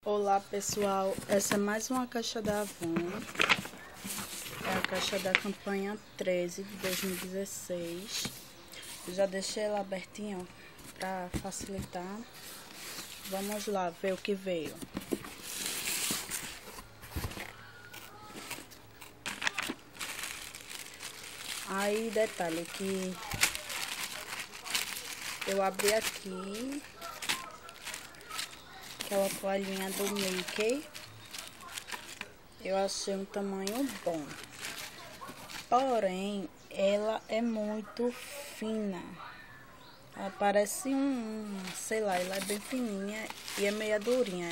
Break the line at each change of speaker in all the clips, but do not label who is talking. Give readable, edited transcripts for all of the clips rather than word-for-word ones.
Olá pessoal, essa é mais uma caixa da Avon, é a caixa da campanha 13 de 2016, eu já deixei ela abertinha para facilitar. Vamos lá ver o que veio. Aí detalhe que eu abri aqui aquela toalhinha do Mickey, eu achei um tamanho bom, porém ela é muito fina, ela parece sei lá, ela é bem fininha e é meia durinha,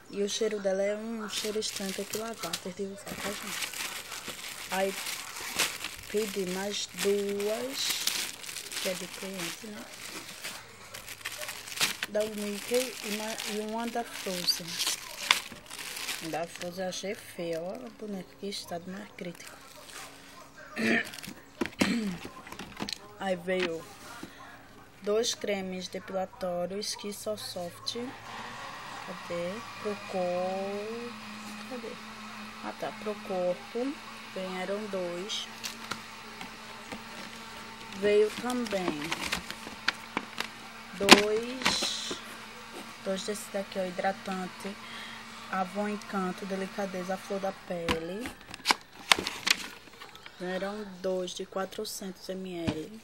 e o cheiro dela é um cheiro estranho, tem que lavar antes de usar, tá, gente? Aí pedi mais duas, que é de cliente, né? Da Mickey e uma da Frozen. Da Frozen eu achei feia, olha a boneca, que estado mais crítico. Aí veio dois cremes depilatórios que só soft. Cadê? Cadê? Ah tá, pro corpo. Vieram dois. Veio também dois desses daqui, ó, hidratante Avon Encanto Delicadeza Flor da Pele. Eram dois de 400 ml.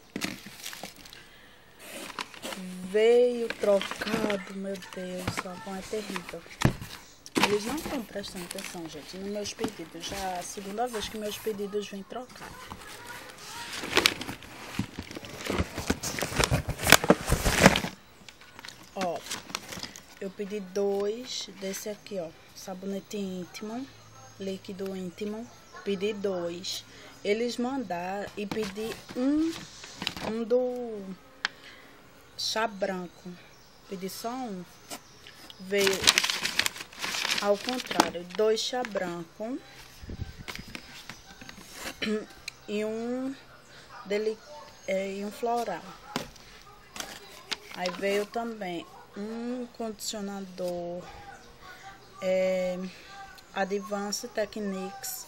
Veio trocado, meu Deus, o Avon é terrível. Eles não estão prestando atenção, gente, nos meus pedidos. Já é a segunda vez que meus pedidos vêm trocados. Ó, eu pedi dois desse aqui, ó, sabonete íntimo, líquido íntimo, pedi dois. Eles mandaram e pedi um do chá branco, pedi só um. Veio ao contrário, dois chá branco e um floral. Aí veio também um condicionador Advanced Techniques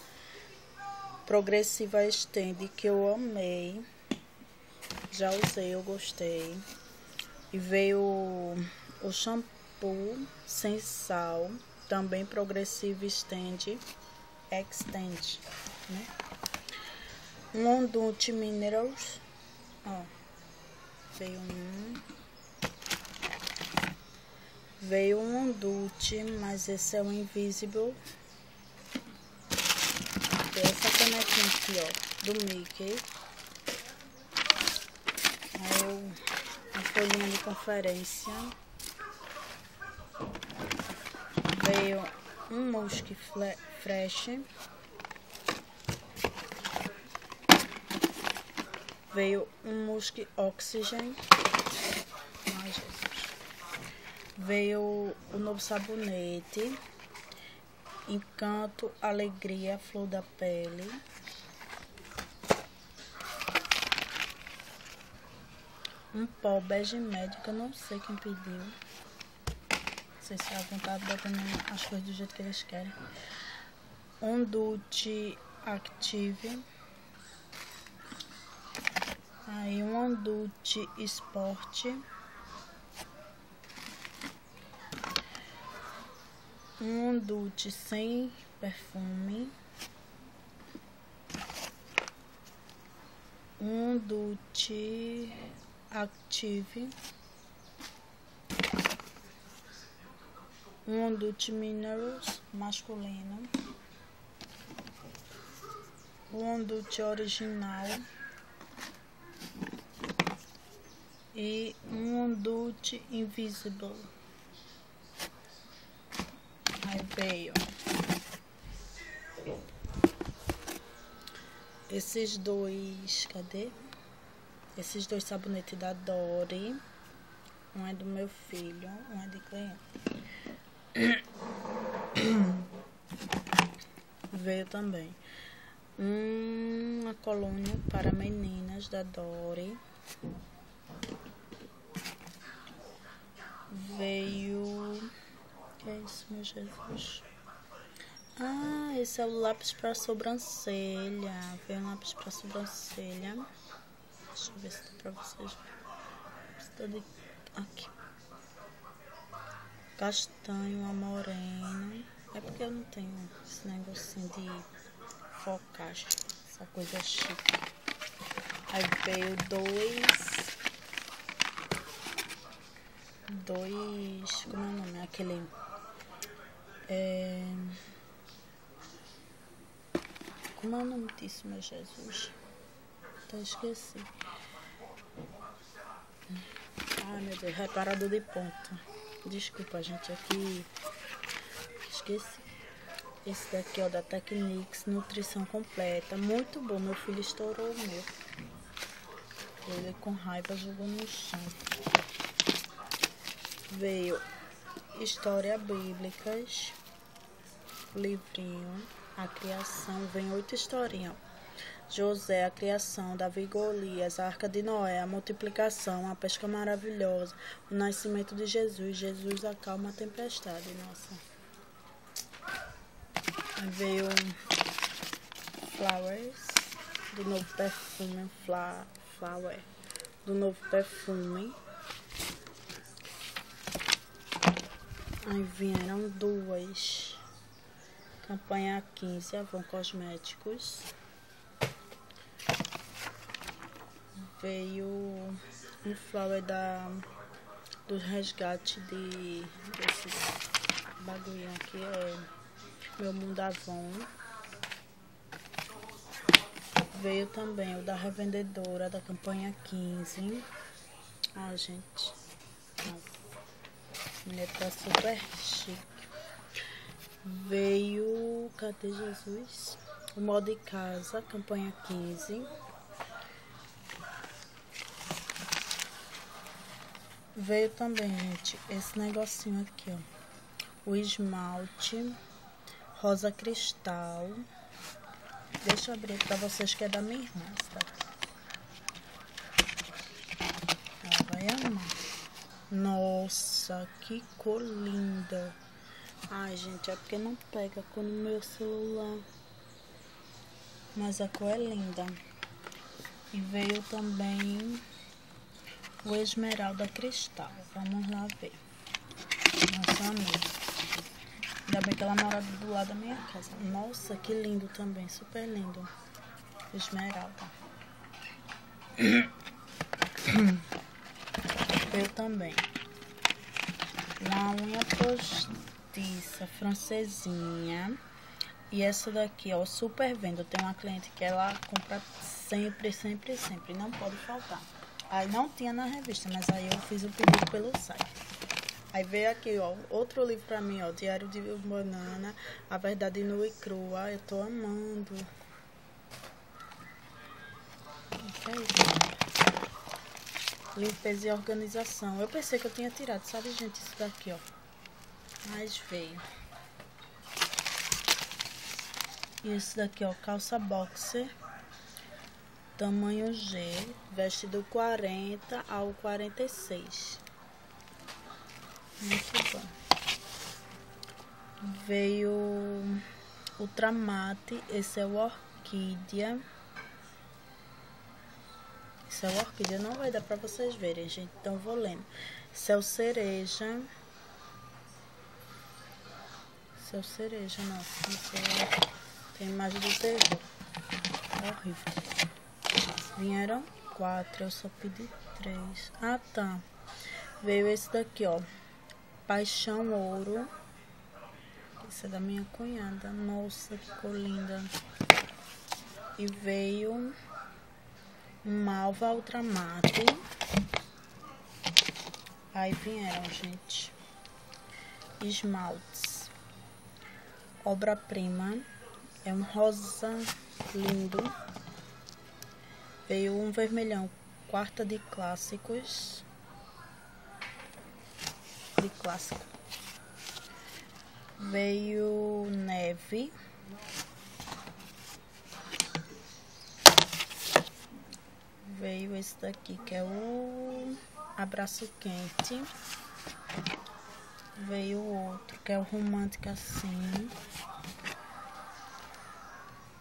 Progressiva Extend, que eu amei, já usei, eu gostei. E veio o shampoo sem sal, também Progressiva Extend, né? Um Ondute Minerals, ó, veio um Ondute, mas esse é o Invisible. Essa canequinha aqui, ó, do Mickey. Aí a folhinha de conferência. Veio um Musk Fresh. Veio um Musk Oxygen. Ai, Jesus. Veio o novo sabonete Encanto Alegria Flor da Pele. Um pó bege médica, não sei quem pediu. Não sei se é a vontade botando as coisas do jeito que eles querem. Um Ondute Active. Aí um Ondute Sport. Um Ondute sem perfume. Um Ondute Active. Um Ondute Minerals masculino. Um Ondute original. E um Ondute Invisible. Aí veio esses dois, cadê? Esses dois sabonetes da Dori. Um é do meu filho, um é de cliente. Veio também uma colônia para meninas da Dori. Veio... que é isso, meu Jesus? Ah, esse é o lápis para sobrancelha. Veio um lápis para sobrancelha. Deixa eu ver se dá pra vocês verem. Aqui. Castanho, a morena. É porque eu não tenho esse negocinho de focar, essa coisa chique. Aí veio dois, como é o nome? Aquele, como é o nome disso, meu Jesus? Até esqueci. Ai, meu Deus, reparador de ponta. Desculpa, gente, aqui esqueci. Esse daqui, ó, da Technics, nutrição completa. Muito bom, meu filho estourou o meu. Ele com raiva jogou no chão. Veio História Bíblicas, livrinho, a criação, vem 8 historinhas. José, a criação, Davi e Golias, a Arca de Noé, a multiplicação, a pesca maravilhosa, o nascimento de Jesus, Jesus acalma a tempestade, nossa. Aí veio Flowers, do novo perfume, Flower, do novo perfume. Aí vieram duas. Campanha 15, Avon Cosméticos. Veio um flower do resgate desses bagulho aqui, é Meu Mundo Avon. Veio também o da revendedora da campanha 15. Ah, gente. A mulher tá super chique. Veio, cadê Jesus? O Moda de Casa, campanha 15. Veio também, gente, esse negocinho aqui, ó. O esmalte rosa cristal. Deixa eu abrir pra vocês que é da minha irmã, tá? Ela vai amar. Nossa, que cor linda. Ai, gente, é porque não pega a cor no meu celular. Mas a cor é linda. E veio também o esmeralda cristal. Vamos lá ver. Nossa amiga. Ainda bem que ela mora do lado da minha casa. Nossa, que lindo também. Super lindo. Esmeralda. Veio também uma unha postiça francesinha. E essa daqui, ó, super vendo. Tem uma cliente que ela compra sempre, sempre, sempre. Não pode faltar. Aí não tinha na revista, mas aí eu fiz o pedido pelo site. Aí veio aqui, ó, outro livro pra mim, ó, Diário de Banana, A Verdade Nua e Crua. Eu tô amando. Isso aí. Limpeza e organização. Eu pensei que eu tinha tirado, sabe, gente, isso daqui, ó. Mas veio. E esse daqui, ó, calça boxer, tamanho G, veste do 40 ao 46. Muito bom. Veio Ultramate, esse é o Orquídea. Esse é o Orquídea, não vai dar pra vocês verem, gente, então eu vou lendo. Esse é o Cereja. Esse é o Cereja, nossa, esse é... Tem imagem do terror. É horrível. Vieram 4, eu só pedi 3. Ah, tá. Veio esse daqui, ó. Paixão Ouro. Esse é da minha cunhada. Nossa, ficou linda. E veio um Malva Ultramate. Aí vieram, gente, esmaltes. Obra-prima. É um rosa lindo. Veio um vermelhão, quarta de clássicos. De clássico. Veio neve. Veio esse daqui, que é o abraço quente. Veio outro, que é o Romântica Assim.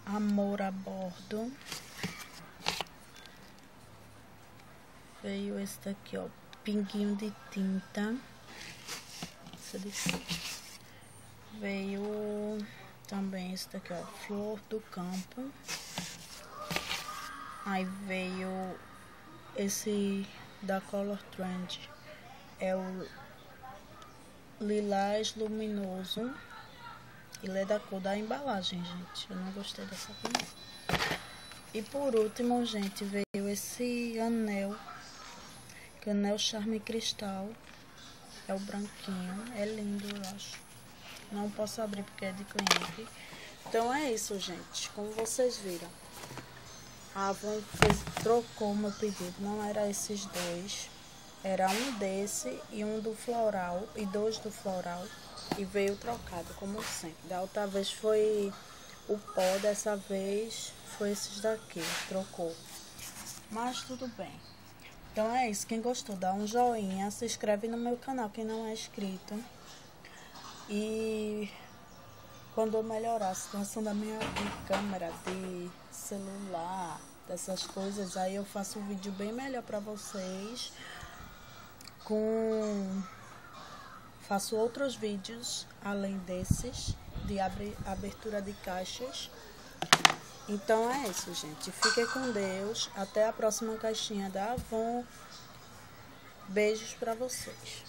Amor a Bordo. Veio esse daqui, ó, Pinguinho de Tinta. Veio também esse daqui, ó, Flor do Campo. Aí veio esse da Color Trend, é o Lilás Luminoso. Ele é da cor da embalagem, gente. Eu não gostei dessa cor, não. E por último, gente, veio esse anel, que é o Anel Charme Cristal. É o branquinho. É lindo, eu acho. Não posso abrir porque é de cliente. Então é isso, gente. Como vocês viram, a Avon trocou o meu pedido. Não era esses dois. Era um desse e um do floral. E dois do floral. E veio trocado, como sempre. Da outra vez foi o pó, dessa vez foi esses daqui. Trocou. Mas tudo bem. Então é isso. Quem gostou, dá um joinha. Se inscreve no meu canal, quem não é inscrito. E quando eu melhorar a situação da minha câmera, de celular, dessas coisas, aí eu faço um vídeo bem melhor pra vocês. Faço outros vídeos além desses, de abertura de caixas. Então é isso, gente. Fiquem com Deus. Até a próxima caixinha da Avon. Beijos pra vocês.